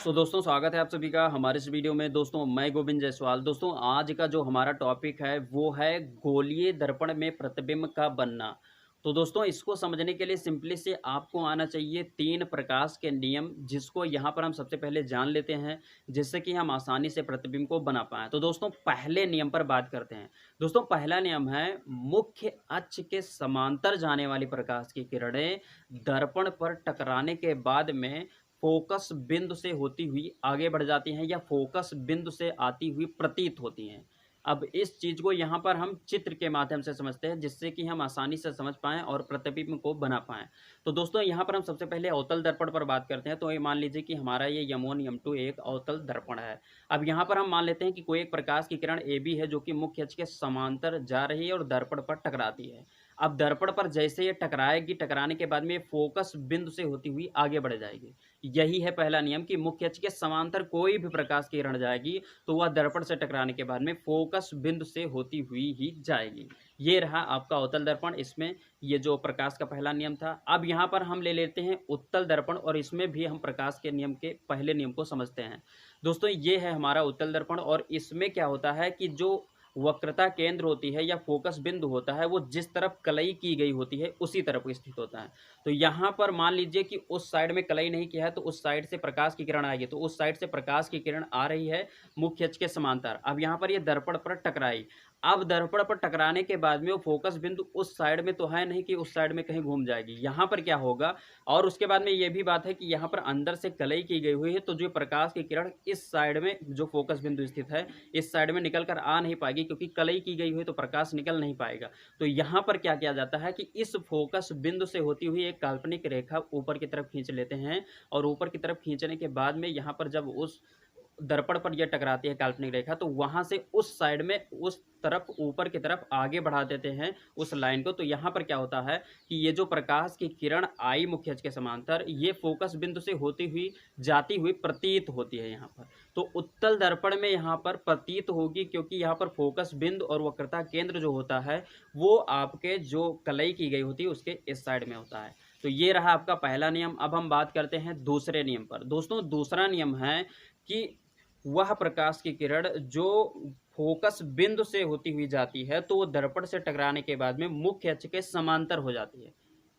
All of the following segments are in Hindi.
दोस्तों स्वागत है आप सभी का हमारे इस वीडियो में। दोस्तों मैं गोविंद जायसवाल। दोस्तों आज का जो हमारा टॉपिक है वो है गोलीय दर्पण में प्रतिबिंब का बनना। तो दोस्तों इसको समझने के लिए सिंपली से आपको आना चाहिए तीन प्रकाश के नियम, जिसको यहाँ पर हम सबसे पहले जान लेते हैं जिससे कि हम आसानी से प्रतिबिंब को बना पाएँ। तो दोस्तों पहले नियम पर बात करते हैं। दोस्तों पहला नियम है मुख्य अक्ष के समांतर जाने वाली प्रकाश की किरणें दर्पण पर टकराने के बाद में फोकस बिंदु से होती हुई आगे बढ़ जाती हैं या फोकस बिंदु से आती हुई प्रतीत होती हैं। अब इस चीज़ को यहाँ पर हम चित्र के माध्यम से समझते हैं जिससे कि हम आसानी से समझ पाएँ और प्रतिबिंब को बना पाएँ। तो दोस्तों यहाँ पर हम सबसे पहले अवतल दर्पण पर बात करते हैं। तो ये मान लीजिए कि हमारा ये M1 M2 एक अवतल दर्पण है। अब यहाँ पर हम मान लेते हैं कि कोई एक प्रकाश की किरण AB है जो कि मुख्य अक्ष के समांतर जा रही है और दर्पण पर टकराती है। अब दर्पण पर जैसे ये टकराएगी, टकराने के बाद में ये फोकस बिंदु से होती हुई आगे बढ़ जाएगी। यही है पहला नियम कि मुख्य अक्ष के समांतर कोई भी प्रकाश की किरण जाएगी तो वह दर्पण से टकराने के बाद में फोकस बिंदु से होती हुई ही जाएगी। ये रहा आपका अवतल दर्पण। इसमें ये जो प्रकाश का पहला नियम था। अब यहाँ पर हम ले लेते हैं उत्तल दर्पण और इसमें भी हम प्रकाश के नियम के पहले नियम को समझते हैं। दोस्तों ये है हमारा उत्तल दर्पण और इसमें क्या होता है कि जो वक्रता केंद्र होती है या फोकस बिंदु होता है वो जिस तरफ कलई की गई होती है उसी तरफ स्थित होता है। तो यहाँ पर मान लीजिए कि उस साइड में कलई नहीं किया है तो उस साइड से प्रकाश की किरण आएगी, तो उस साइड से प्रकाश की किरण आ रही है मुख्य अक्ष के समांतर। अब यहाँ पर ये दर्पण पर टकराई। अब दर्पण पर टकराने के बाद में वो फोकस बिंदु उस साइड में तो है नहीं कि उस साइड में कहीं घूम जाएगी। यहाँ पर क्या होगा, और उसके बाद में ये भी बात है कि यहाँ पर अंदर से कलई की गई हुई है तो जो प्रकाश की किरण इस साइड में जो फोकस बिंदु स्थित है इस साइड में निकल कर आ नहीं पाएगी, क्योंकि कलई की गई हुई तो प्रकाश निकल नहीं पाएगा। तो यहाँ पर क्या किया जाता है कि इस फोकस बिंदु से होती हुई एक काल्पनिक रेखा ऊपर की तरफ खींच लेते हैं और ऊपर की तरफ खींचने के बाद में यहाँ पर जब उस दर्पण पर यह टकराती है काल्पनिक रेखा तो वहां से उस साइड में उस तरफ ऊपर की तरफ आगे बढ़ा देते हैं उस लाइन को। तो यहाँ पर क्या होता है कि ये जो प्रकाश की किरण आई मुख्य अक्ष के समांतर ये फोकस बिंदु से होती हुई जाती हुई प्रतीत होती है यहाँ पर। तो उत्तल दर्पण में यहाँ पर प्रतीत होगी, क्योंकि यहाँ पर फोकस बिंदु और वक्रता केंद्र जो होता है वो आपके जो कलई की गई होती है उसके इस साइड में होता है। तो ये रहा आपका पहला नियम। अब हम बात करते हैं दूसरे नियम पर। दोस्तों दूसरा नियम है कि वह प्रकाश की किरण जो फोकस बिंदु से होती हुई जाती है तो वो दर्पण से टकराने के बाद में मुख्य अक्ष के समांतर हो जाती है।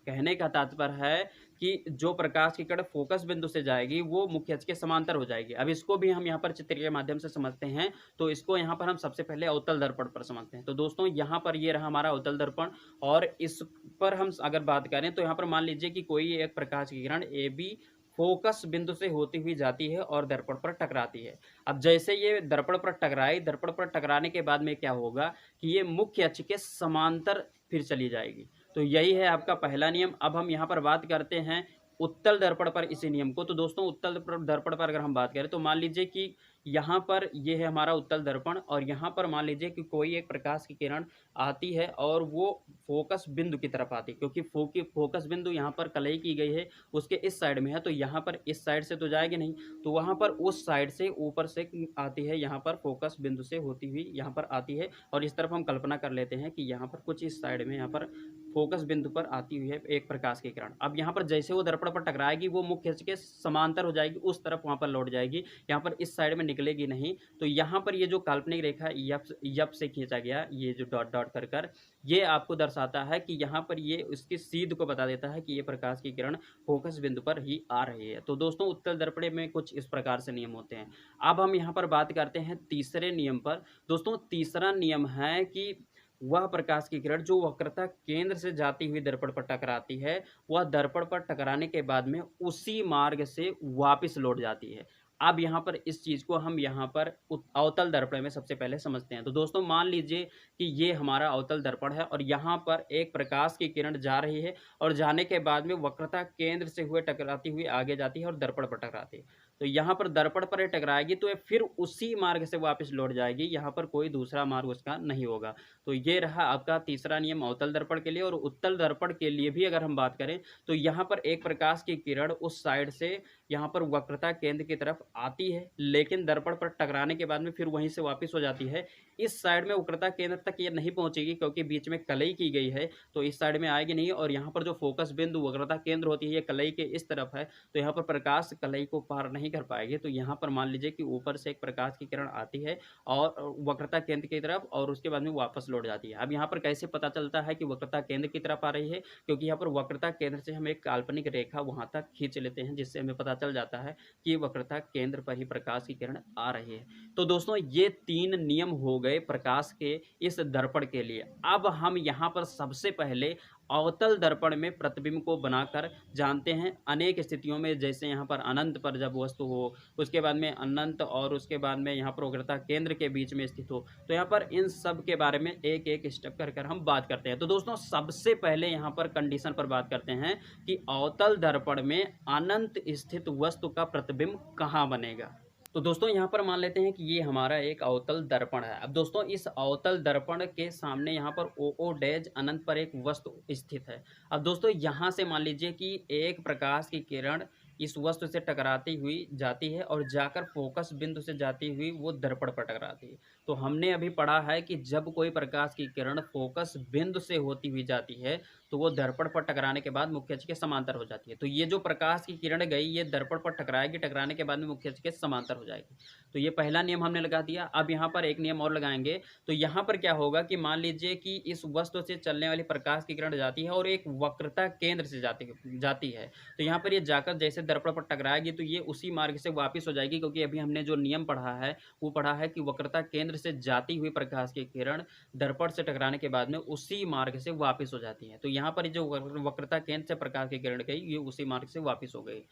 कहने का तात्पर्य है कि जो प्रकाश की किरण फोकस बिंदु से जाएगी वो मुख्य अक्ष के समांतर हो जाएगी। अब इसको भी हम यहाँ पर चित्र के माध्यम से समझते हैं। तो इसको यहाँ पर हम सबसे पहले अवतल दर्पण पर समझते हैं। तो दोस्तों यहाँ पर ये रहा हमारा अवतल दर्पण और इस पर हम अगर बात करें तो यहाँ पर मान लीजिए कि कोई एक प्रकाश की किरण ए बी फोकस बिंदु से होती हुई जाती है और दर्पण पर टकराती है। अब जैसे ये दर्पण पर टकराई, दर्पण पर टकराने के बाद में क्या होगा कि ये मुख्य अक्ष के समांतर फिर चली जाएगी। तो यही है आपका पहला नियम। अब हम यहाँ पर बात करते हैं उत्तल दर्पण पर इसी नियम को। तो दोस्तों उत्तल दर्पण पर अगर हम बात करें तो मान लीजिए कि यहाँ पर ये है हमारा उत्तल दर्पण और यहाँ पर मान लीजिए कि कोई एक प्रकाश की किरण आती है और वो फोकस बिंदु की तरफ आती है, क्योंकि फोकस बिंदु यहाँ पर कलई की गई है उसके इस साइड में है। तो यहाँ पर इस साइड से तो जाएगी नहीं, तो वहाँ पर उस साइड से ऊपर से आती है, यहाँ पर फोकस बिंदु से होती हुई यहाँ पर आती है। और इस तरफ हम कल्पना कर लेते हैं कि यहाँ पर कुछ इस साइड में यहाँ पर फोकस बिंदु पर आती हुई है एक प्रकाश की किरण। अब यहाँ पर जैसे वो दर्पण पर टकराएगी वो मुख्य अक्ष के समांतर हो जाएगी, उस तरफ वहाँ पर लौट जाएगी, यहाँ पर इस साइड में निकलेगी नहीं। तो यहाँ पर ये जो काल्पनिक रेखा यप से खींचा गया ये जो डॉट डॉट कर ये आपको दर्शाता है कि यहाँ पर ये उसकी सीध को बता देता है कि ये प्रकाश की किरण फोकस बिंदु पर ही आ रही है। तो दोस्तों उत्तल दर्पण में कुछ इस प्रकार से नियम होते हैं। अब हम यहाँ पर बात करते हैं तीसरे नियम पर। दोस्तों तीसरा नियम है कि वह प्रकाश की किरण जो वक्रता केंद्र से जाती हुई दर्पण पर टकराती है वह दर्पण पर टकराने के बाद में उसी मार्ग से वापस लौट जाती है। अब यहाँ पर इस चीज़ को हम यहाँ पर अवतल दर्पण में सबसे पहले समझते हैं। तो दोस्तों मान लीजिए कि ये हमारा अवतल दर्पण है और यहाँ पर एक प्रकाश की किरण जा रही है और जाने के बाद में वक्रता केंद्र से हुए टकराती हुई आगे जाती है और दर्पण पर टकराती है। तो यहाँ पर दर्पण पर टकराएगी तो ये फिर उसी मार्ग से वापस लौट जाएगी, यहाँ पर कोई दूसरा मार्ग उसका नहीं होगा। तो ये रहा आपका तीसरा नियम अवतल दर्पण के लिए। और उत्तल दर्पण के लिए भी अगर हम बात करें तो यहाँ पर एक प्रकाश की किरण उस साइड से यहाँ पर वक्रता केंद्र की तरफ आती है, लेकिन दर्पण पर टकराने के बाद में फिर वहीं से वापस हो जाती है। इस साइड में वक्रता केंद्र तक ये नहीं पहुंचेगी क्योंकि बीच में कलई की गई है, तो इस साइड में आएगी नहीं। और यहाँ पर जो फोकस बिंदु वक्रता केंद्र होती है ये कलई के इस तरफ है, तो यहाँ पर प्रकाश कलई को पार नहीं कर पाएगी। तो यहाँ पर मान लीजिए कि ऊपर से एक प्रकाश की किरण आती है और वक्रता केंद्र की तरफ, और उसके बाद में वापस लौट जाती है। अब यहाँ पर कैसे पता चलता है कि वक्रता केंद्र की तरफ आ रही है? क्योंकि यहाँ पर वक्रता केंद्र से हम एक काल्पनिक रेखा वहां तक खींच लेते हैं, जिससे हमें पता चल जाता है कि वक्रता केंद्र पर ही प्रकाश की किरण आ रही है। तो दोस्तों ये 3 नियम हो गए प्रकाश के इस दर्पण के लिए। अब हम यहाँ पर सबसे पहले अवतल दर्पण में प्रतिबिंब को बनाकर जानते हैं अनेक स्थितियों में, जैसे यहाँ पर अनंत पर जब वस्तु हो, उसके बाद में अनंत, और उसके बाद में यहाँ पर वक्रता केंद्र के बीच में स्थित हो। तो यहाँ पर इन सब के बारे में एक एक स्टेप कर कर हम बात करते हैं। तो दोस्तों सबसे पहले यहाँ पर कंडीशन पर बात करते हैं कि अवतल दर्पण में अनंत स्थित वस्तु का प्रतिबिंब कहाँ बनेगा। तो दोस्तों यहाँ पर मान लेते हैं कि ये हमारा एक अवतल दर्पण है। अब दोस्तों इस अवतल दर्पण के सामने यहाँ पर ओ डैश अनंत पर एक वस्तु स्थित है। अब दोस्तों यहाँ से मान लीजिए कि एक प्रकाश की किरण इस वस्तु से टकराती हुई जाती है और जाकर फोकस बिंदु से जाती हुई वो दर्पण पर टकराती है। तो हमने अभी पढ़ा है कि जब कोई प्रकाश की किरण फोकस बिंदु से होती हुई जाती है तो वो दर्पण पर टकराने के बाद मुख्य अक्ष के समांतर हो जाती है। तो ये जो प्रकाश की किरण गई ये दर्पण पर टकराएगी, टकराने के बाद में मुख्य अक्ष के समांतर हो जाएगी। तो ये पहला नियम हमने लगा दिया। अब यहाँ पर एक नियम और लगाएंगे। तो यहाँ पर क्या होगा कि मान लीजिए कि इस वस्तु से चलने वाली प्रकाश की किरण जाती है और एक वक्रता केंद्र से जाती है। तो यहाँ पर ये जाकर जैसे दर्पण पर टकराएगी तो ये उसी मार्ग से वापस हो जाएगी, क्योंकि अभी हमने जो नियम पढ़ा है वो पढ़ा है कि वक्रता केंद्र से जाती हुई प्रकाश की किरण दर्पण से टकराने के बाद में उसी मार्ग से वापस हो जाती है। तो यहाँ पर जो वक्रता केंद्र से प्रकाश की किरण गई ये उसी मार्ग से वापस हो गई।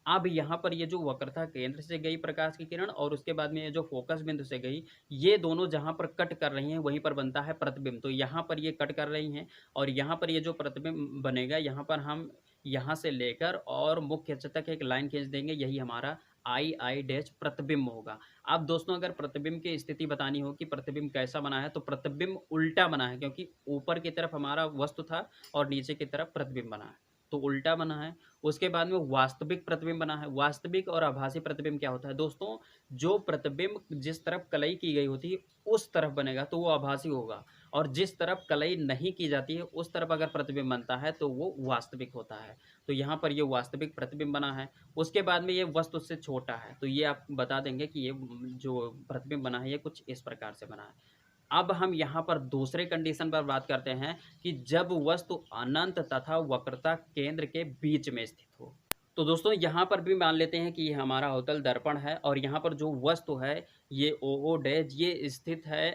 अब यहाँ पर ये जो वक्रता केंद्र से गई प्रकाश की किरण और उसके बाद में ये जो फोकस बिंदु से गई, ये दोनों जहाँ पर कट कर रही हैं वहीं पर बनता है प्रतिबिंब। तो यहाँ पर ये कट कर रही हैं और यहाँ पर ये जो प्रतिबिंब बनेगा, यहाँ पर हम यहाँ से लेकर और मुख्य अक्ष तक एक लाइन खींच देंगे, यही हमारा आई डैश प्रतिबिंब होगा। अब दोस्तों अगर प्रतिबिंब की स्थिति बतानी हो कि प्रतिबिंब कैसा बना है, तो प्रतिबिंब उल्टा बना है, क्योंकि ऊपर की तरफ हमारा वस्तु था और नीचे की तरफ प्रतिबिंब बना है, तो उल्टा बना है। उसके बाद में वास्तविक प्रतिबिंब बना है। वास्तविक और आभासी प्रतिबिंब क्या होता है दोस्तों? जो प्रतिबिंब जिस तरफ कलई की गई होती है उस तरफ बनेगा तो वो आभासी होगा, और जिस तरफ कलई नहीं की जाती है उस तरफ अगर प्रतिबिंब बनता है तो वो वास्तविक होता है। तो यहाँ पर ये वास्तविक प्रतिबिंब बना है। उसके बाद में ये वस्तु से छोटा है, तो ये आप बता देंगे कि ये जो प्रतिबिंब बना है ये कुछ इस प्रकार से बना है। अब हम यहाँ पर दूसरे कंडीशन पर बात करते हैं कि जब वस्तु अनंत तथा वक्रता केंद्र के बीच में स्थित हो। तो दोस्तों यहाँ पर भी मान लेते हैं कि ये हमारा अवतल दर्पण है और यहाँ पर जो वस्तु है ये ओ डैश ये स्थित है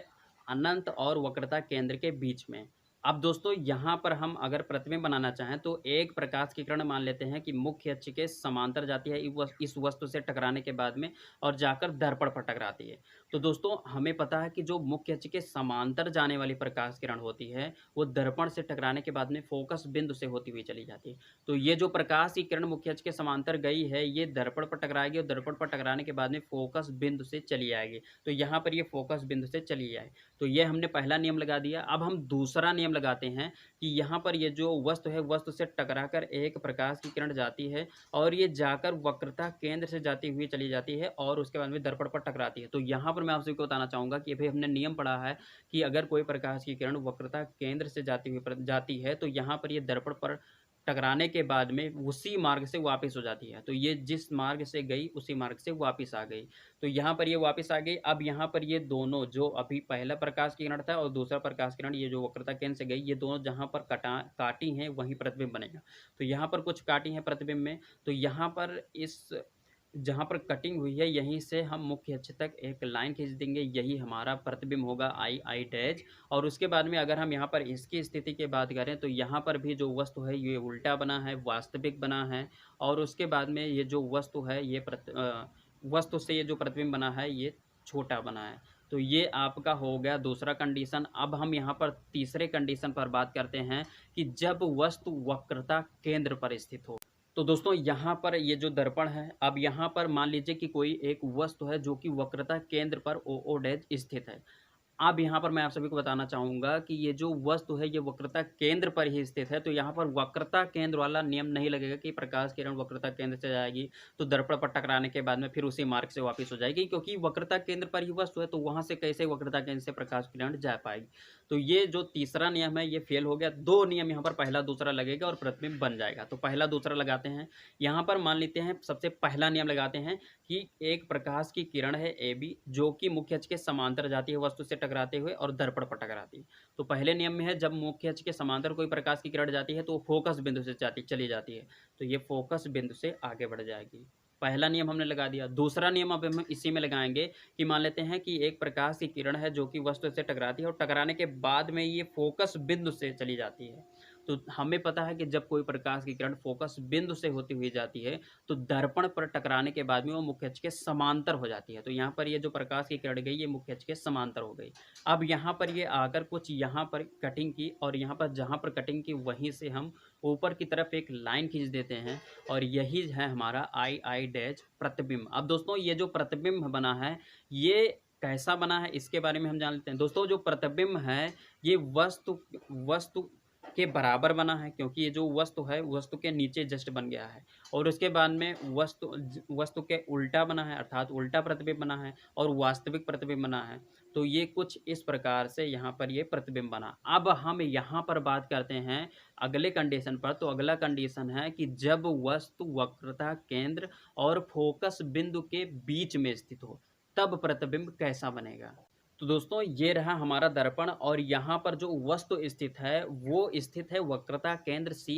अनंत और वक्रता केंद्र के बीच में। अब दोस्तों यहाँ पर हम अगर प्रतिबिंब बनाना चाहें तो एक प्रकाश की किरण मान लेते हैं कि मुख्य अक्ष के समांतर जाती है इस वस्तु से टकराने के बाद में और जाकर दर्पण पर टकराती है। तो दोस्तों हमें पता है कि जो मुख्य अक्ष के समांतर जाने वाली प्रकाश किरण होती है वो दर्पण से टकराने के बाद में फोकस बिंदु से होती हुई चली जाती है। तो ये जो प्रकाश की किरण मुख्य अक्ष के समांतर गई है ये दर्पण पर टकराएगी और दर्पण पर टकराने के बाद में फोकस बिंदु से चली आएगी। तो यहाँ पर ये फोकस बिंदु से चली आए, तो ये हमने पहला नियम लगा दिया। अब हम दूसरा नियम लगाते हैं कि यहाँ पर ये जो वस्तु है वस्तु से टकराकर एक प्रकाश की किरण जाती है और ये जाकर वक्रता केंद्र से जाती हुई चली जाती है और उसके बाद में दर्पण पर टकराती है। तो यहाँ पर मैं आपसे को बताना चाहूँगा कि भाई हमने नियम पढ़ा है कि अगर कोई प्रकाश की किरण वक्रता केंद्र से जाती है तो यहाँ पर ये दर्पण पर टकराने के बाद में उसी मार्ग से वापस हो जाती है। तो ये जिस मार्ग से गई उसी मार्ग से वापस आ गई, तो यहाँ पर ये वापस आ गई। अब यहाँ पर ये दोनों जो अभी पहला प्रकाश किरण था और दूसरा प्रकाश किरण ये जो वक्रता केंद्र से गई, ये दोनों जहाँ पर काटी हैं वहीं प्रतिबिंब बनेगा। तो यहाँ पर कुछ काटी हैं प्रतिबिंब में, तो यहाँ पर इस जहाँ पर कटिंग हुई है यहीं से हम मुख्य अक्ष तक एक लाइन खींच देंगे, यही हमारा प्रतिबिंब होगा आई डैश। और उसके बाद में अगर हम यहाँ पर इसकी स्थिति की बात करें तो यहाँ पर भी जो वस्तु है ये उल्टा बना है, वास्तविक बना है। और उसके बाद में ये जो वस्तु है ये वस्तु से ये जो प्रतिबिंब बना है ये छोटा बना है। तो ये आपका हो गया दूसरा कंडीशन। अब हम यहाँ पर तीसरे कंडीशन पर बात करते हैं कि जब वस्तु वक्रता केंद्र पर स्थित हो। तो दोस्तों यहाँ पर ये जो दर्पण है, अब यहाँ पर मान लीजिए कि कोई एक वस्तु है जो कि वक्रता केंद्र पर ओ डैश स्थित है। अब यहाँ पर मैं आप सभी को बताना चाहूँगा कि ये जो वस्तु है ये वक्रता केंद्र पर ही स्थित है, तो यहाँ पर वक्रता केंद्र वाला नियम नहीं लगेगा कि प्रकाश किरण वक्रता केंद्र से जाएगी तो दर्पण पर टकराने के बाद में फिर उसी मार्ग से वापस हो जाएगी, क्योंकि वक्रता केंद्र पर ही वस्तु है तो वहाँ से कैसे वक्रता केंद्र से प्रकाश किरण जा पाएगी। तो ये जो तीसरा नियम है ये फेल हो गया। दो नियम यहाँ पर पहला दूसरा लगेगा और प्रतिबिंब बन जाएगा। तो पहला दूसरा लगाते हैं। यहाँ पर मान लेते हैं सबसे पहला नियम लगाते हैं कि एक प्रकाश की किरण है AB जो कि मुख्य अक्ष के समांतर जाती है वस्तु से टकराते हुए और दर्पण पर टकराती है। तो पहले नियम में है जब मुख्य अक्ष के समांतर कोई प्रकाश की किरण जाती है तो वो फोकस बिंदु से चली जाती है, तो ये फोकस बिंदु से आगे बढ़ जाएगी। पहला नियम हमने लगा दिया। दूसरा नियम अब हम इसी में लगाएंगे कि मान लेते हैं कि एक प्रकाश की किरण है जो कि वस्तु से टकराती है और टकराने के बाद में ये फोकस बिंदु से चली जाती है। तो हमें पता है कि जब कोई प्रकाश की किरण फोकस बिंदु से होती हुई जाती है तो दर्पण पर टकराने के बाद में वो मुख्य अक्ष के समांतर हो जाती है। तो यहाँ पर ये जो प्रकाश की किरण गई ये मुख्य अक्ष के समांतर हो गई। अब यहाँ पर ये आकर कुछ यहाँ पर कटिंग की और यहाँ पर जहाँ पर कटिंग की वहीं से हम ऊपर की तरफ एक लाइन खींच देते हैं और यही है हमारा आई डैश प्रतिबिंब। अब दोस्तों ये जो प्रतिबिंब बना है ये कैसा बना है इसके बारे में हम जान लेते हैं। दोस्तों जो प्रतिबिंब है ये वस्तु के बराबर बना है, क्योंकि ये जो वस्तु है वस्तु के नीचे जस्ट बन गया है और उसके बाद में वस्तु के उल्टा बना है, अर्थात उल्टा प्रतिबिंब बना है और वास्तविक प्रतिबिंब बना है। तो ये कुछ इस प्रकार से यहाँ पर ये प्रतिबिंब बना। अब हम यहाँ पर बात करते हैं अगले कंडीशन पर। तो अगला कंडीशन है कि जब वस्तु वक्रता केंद्र और फोकस बिंदु के बीच में स्थित हो तब प्रतिबिंब कैसा बनेगा। तो दोस्तों ये रहा हमारा दर्पण और यहाँ पर जो वस्तु स्थित है वो स्थित है वक्रता केंद्र C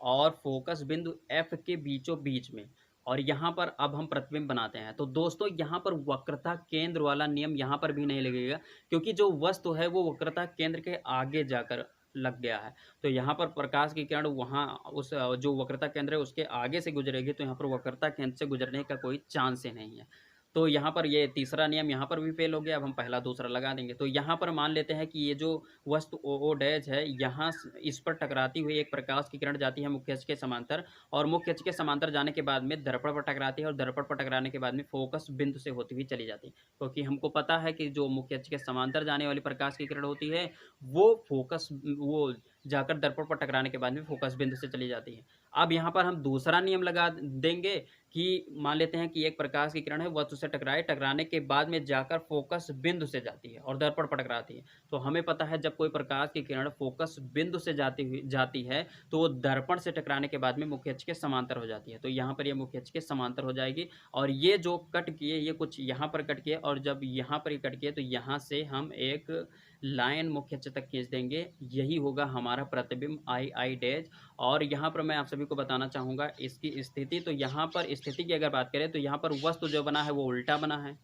और फोकस बिंदु F के बीचों बीच में। और यहाँ पर अब हम प्रतिबिंब बनाते हैं। तो दोस्तों यहाँ पर वक्रता केंद्र वाला नियम यहाँ पर भी नहीं लगेगा, क्योंकि जो वस्तु है वो वक्रता केंद्र के आगे जाकर लग गया है। तो यहाँ पर प्रकाश की किरण वहाँ उस जो वक्रता केंद्र है उसके आगे से गुजरेगी, तो यहाँ पर वक्रता केंद्र से गुजरने का कोई चांस ही नहीं है। तो यहाँ पर ये तीसरा नियम यहाँ पर भी फेल हो गया। अब हम पहला दूसरा लगा देंगे। तो यहाँ पर मान लेते हैं कि ये जो वस्तु ओ डैश है यहाँ इस पर टकराती हुई एक प्रकाश की किरण जाती है मुख्य अक्ष के समांतर और मुख्य अक्ष के समांतर जाने के बाद में दर्पण पर टकराती है और दर्पण पर टकराने के बाद में फोकस बिंदु से होती हुई चली जाती है, क्योंकि हमको पता है कि जो मुख्य अक्ष के समांतर जाने वाली प्रकाश की किरण होती है वो जाकर दर्पण पर टकराने के बाद में फोकस बिंदु से चली जाती है। अब यहाँ पर हम दूसरा नियम लगा देंगे कि मान लेते हैं कि एक प्रकाश की किरण है वस्तु से टकराने के बाद में जाकर फोकस बिंदु से जाती है और दर्पण पर टकराती है। तो हमें पता है जब कोई प्रकाश की किरण फोकस बिंदु से जाती है तो वो दर्पण से टकराने के बाद में मुख्य अक्ष के समांतर हो जाती है। तो यहाँ पर ये मुख्य अक्ष के समांतर हो जाएगी और ये जो कट किए ये कुछ यहाँ पर कट किए और जब यहाँ पर कट किए तो यहाँ से हम एक लाइन मुख्य अक्ष तक खींच देंगे। यही होगा हमारा प्रतिबिंब आई डैश। और यहाँ पर मैं आप सभी को बताना चाहूँगा इसकी स्थिति। तो यहाँ पर स्थिति की अगर बात करें तो यहाँ पर वस्तु जो बना है वो उल्टा बना है,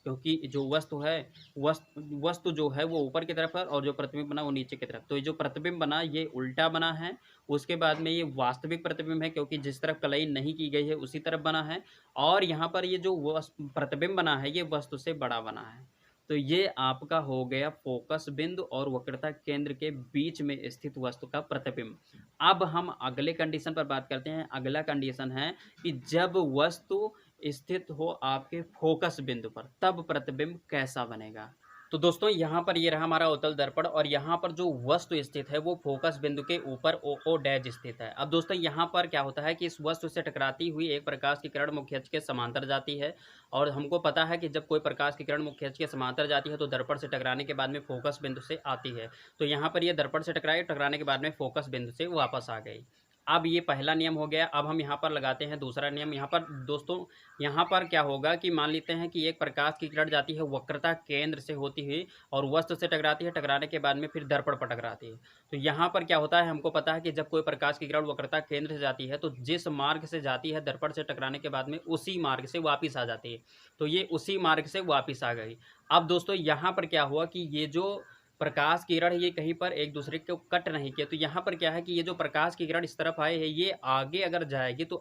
क्योंकि जो वस्तु है वस्तु जो है वो ऊपर की तरफ है और जो प्रतिबिंब बना वो नीचे की तरफ। तो ये जो प्रतिबिंब बना ये उल्टा बना है। उसके बाद में ये वास्तविक प्रतिबिंब है, क्योंकि जिस तरफ कलई नहीं की गई है उसी तरफ बना है। और यहाँ पर ये जो प्रतिबिंब बना है ये वस्तु से बड़ा बना है। तो ये आपका हो गया फोकस बिंदु और वक्रता केंद्र के बीच में स्थित वस्तु का प्रतिबिंब। अब हम अगले कंडीशन पर बात करते हैं। अगला कंडीशन है कि जब वस्तु स्थित हो आपके फोकस बिंदु पर तब प्रतिबिंब कैसा बनेगा। तो दोस्तों यहाँ पर ये रहा हमारा अवतल दर्पण और यहाँ पर जो वस्तु स्थित है वो फोकस बिंदु के ऊपर ओ डैश स्थित है। अब दोस्तों यहाँ पर क्या होता है कि इस वस्तु से टकराती हुई एक प्रकाश की किरण मुख्य अक्ष के समांतर जाती है और हमको पता है कि जब कोई प्रकाश की किरण मुख्य अक्ष के समांतर जाती है तो दर्पण से टकराने के बाद में फोकस बिंदु से आती है। तो यहाँ पर ये दर्पण से टकराने के बाद में फोकस बिंदु से वापस आ गई। अब ये पहला नियम हो गया। अब हम यहाँ पर लगाते हैं दूसरा नियम। यहाँ पर दोस्तों यहाँ पर क्या होगा कि मान लेते हैं कि एक प्रकाश की किरण जाती है वक्रता केंद्र से होती हुई और वस्तु से टकराती है, टकराने के बाद में फिर दर्पण पर टकराती है। तो यहाँ पर क्या होता है हमको पता है कि जब कोई प्रकाश की किरण वक्रता केंद्र से जाती है तो जिस मार्ग से जाती है दर्पण से टकराने के बाद में उसी मार्ग से वापिस आ जाती है। तो ये उसी मार्ग से वापिस आ गई। अब दोस्तों यहाँ पर क्या हुआ कि ये जो प्रकाश किरण ये कहीं पर एक दूसरे को कट नहीं किया। तो यहाँ पर क्या है कि ये जो प्रकाश की किरण इस तरफ आए है ये आगे अगर जाएगी तो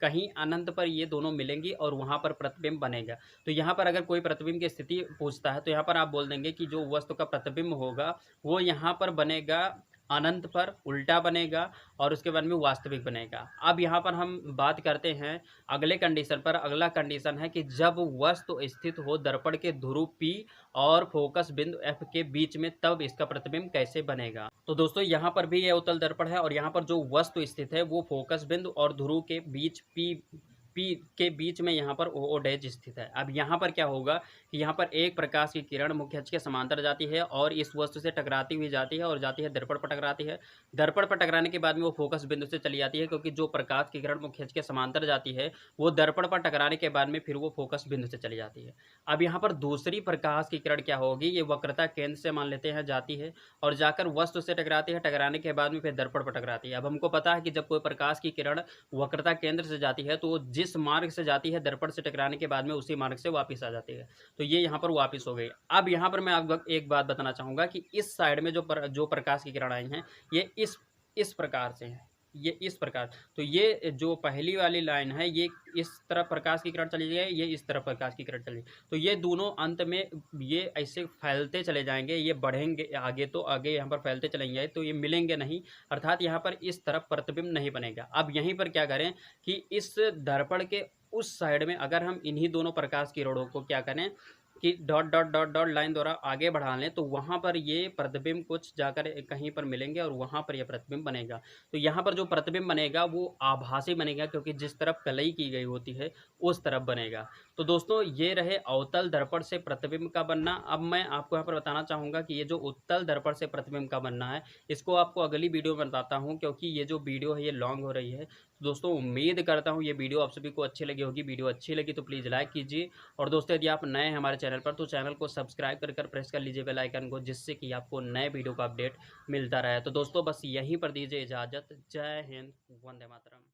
कहीं अनंत पर ये दोनों मिलेंगी और वहाँ पर प्रतिबिंब बनेगा। तो यहाँ पर अगर कोई प्रतिबिंब की स्थिति पूछता है तो यहाँ पर आप बोल देंगे कि जो वस्तु का प्रतिबिंब होगा वो यहाँ पर बनेगा अनंत पर उल्टा बनेगा और उसके बाद में वास्तविक बनेगा। अब यहाँ पर हम बात करते हैं अगले कंडीशन पर। अगला कंडीशन है कि जब वस्तु स्थित हो दर्पण के ध्रुव P और फोकस बिंदु F के बीच में, तब इसका प्रतिबिंब कैसे बनेगा। तो दोस्तों यहाँ पर भी ये उत्तल दर्पण है और यहाँ पर जो वस्तु स्थित है वो फोकस बिंदु और ध्रुव के बीच P के बीच में यहाँ पर ओ डैश स्थित है। अब यहाँ पर क्या होगा कि यहाँ पर एक प्रकाश की किरण मुख्य अक्ष के समांतर जाती है और इस वस्तु से टकराती हुई जाती है और जाती है दर्पण पर टकराती है। दर्पण पर टकराने के बाद में वो फोकस बिंदु से चली जाती है, क्योंकि जो प्रकाश की किरण मुख्य अक्ष के समांतर जाती है वो दर्पण पर टकराने के बाद में फिर वो फोकस बिंदु से चली जाती है। अब यहाँ पर दूसरी प्रकाश की किरण क्या होगी, ये वक्रता केंद्र से मान लेते हैं जाती है और जाकर वस्तु से टकराती है, टकराने के बाद में फिर दर्पण पर टकराती है। अब हमको पता है कि जब कोई प्रकाश की किरण वक्रता केंद्र से जाती है तो वो जिस मार्ग से जाती है दर्पण से टकराने के बाद में उसी मार्ग से वापस आ जाती है। तो ये यहाँ पर वापस हो गई। अब यहाँ पर मैं आपको एक बात बताना चाहूँगा कि इस साइड में जो प्रकाश की किरण आई हैं ये इस प्रकार से है, ये इस प्रकार। तो ये जो पहली वाली लाइन है ये इस तरफ प्रकाश की किरण चली जाए, ये इस तरफ प्रकाश की किरण चली, तो ये दोनों अंत में ये ऐसे फैलते चले जाएंगे, ये बढ़ेंगे आगे तो आगे यहाँ पर फैलते चलेंगे, तो ये मिलेंगे नहीं, अर्थात यहाँ पर इस तरफ प्रतिबिंब नहीं बनेगा। अब यहीं पर क्या करें कि इस दर्पण के उस साइड में अगर हम इन्हीं दोनों प्रकाश किरणों को क्या करें कि dot dot dot dot line द्वारा आगे बढ़ा लें, तो वहाँ पर ये प्रतिबिंब कुछ जाकर कहीं पर मिलेंगे और वहाँ पर यह प्रतिबिंब बनेगा। तो यहाँ पर जो प्रतिबिंब बनेगा वो आभासी बनेगा, क्योंकि जिस तरफ कलई की गई होती है उस तरफ बनेगा। तो दोस्तों ये रहे अवतल दर्पण से प्रतिबिंब का बनना। अब मैं आपको यहाँ पर बताना चाहूँगा कि ये जो उत्तल दर्पण से प्रतिबिंब का बनना है इसको आपको अगली वीडियो में बताता हूँ, क्योंकि ये जो वीडियो है ये लॉन्ग हो रही है। तो दोस्तों उम्मीद करता हूँ ये वीडियो आप सभी को अच्छी लगी होगी। वीडियो अच्छी लगी तो प्लीज़ लाइक कीजिए और दोस्तों यदि आप नए हैं हमारे चैनल पर तो चैनल को सब्सक्राइब कर प्रेस कर लीजिए बेल आइकन को, जिससे कि आपको नए वीडियो का अपडेट मिलता रहे। तो दोस्तों बस यहीं पर दीजिए इजाज़त। जय हिंद, वंदे मातरम।